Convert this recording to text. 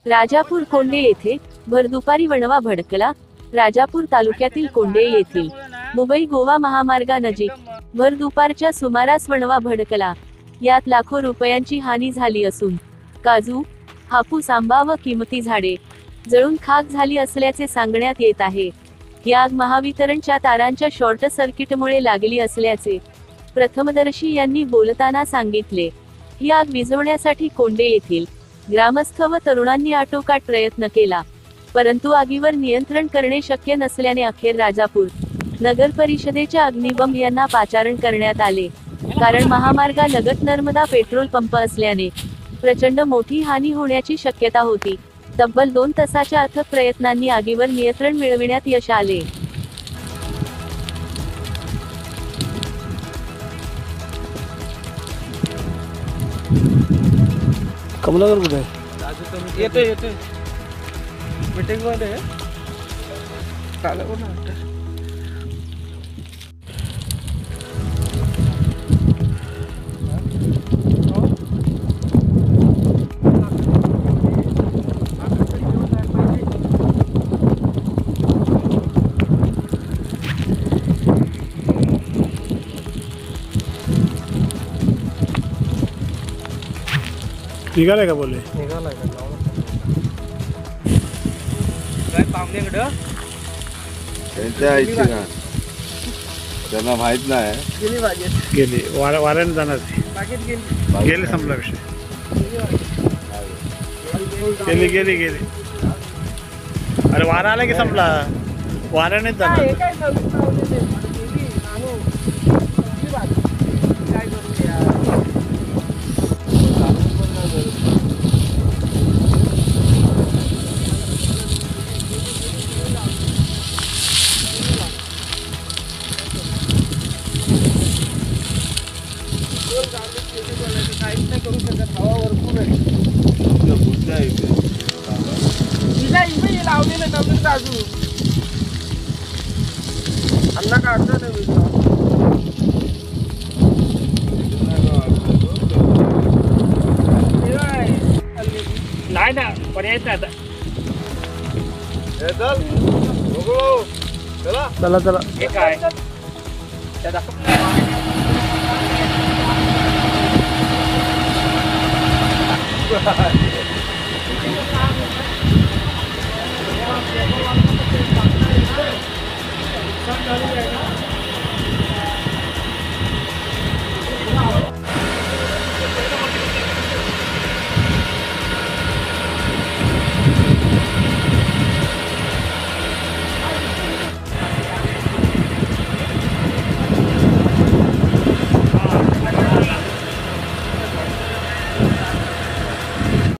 Rajapur Conde येथे भर दुपारी वणवा भडकला। राजापूर तालुक्यातील कोंडे येथील मुंबई गोवा महामार्गानजीक भर दुपारच्या सुमारास वणवा भडकला। यात लाखो रुपयांची हानी झाली असून काजू, हापूस, आंबा व किमती झाडे जळून खाक झाली असल्याचे सांगण्यात येत आहे। ही आग महावितरणच्या तारांच्या शॉर्ट सर्किटमुळे लागली असल्याचे प्रथमदर्शी यांनी बोलताना सांगितले। ही आग विझवण्यासाठी कोंडे येथील ग्रामस्थ व तरुणांनी आटोकाट प्रयत्न केला, परंतु आगीवर नियंत्रण करणे शक्य नसल्याने अखेर राजापूर नगर परिषदेच्या अग्निबंब यांना पाचारण करण्यात आले। कारण महामार्गालगत नर्मदा पेट्रोल पंप असल्याने प्रचंड मोठी हानी होण्याची शक्यता होती। तब्बल 2 तासाच्या अथक प्रयत्नांनी आगीवर नियंत्रण मिळविण्यात यश आले। कमलाकर कुठे आहे? येते मीटिंग मध्ये काल कोण निघालाय का बोलले? निघालाय का काय पाहुण्याकडं त्यांच्या इच्छेनं त्यांना माहित नाही गेली बागेत गेली वाऱ्याने जाणार ती. बागेत गेली गेले संपला विषय. गेली गेली गेली. अरे वारा आला की संपला. वाऱ्यानेच जाणार. काय काय नवीन पाहुणे ते गेली आणू गेली बागेत काय करू यार काहीच नाही करू शकत। हवा भरपूर आहे। इथे लावलेलं नवीन काजू अण्णा काढतो नवीन नाही ना पर्याय आता चला चला. हे काय त्याला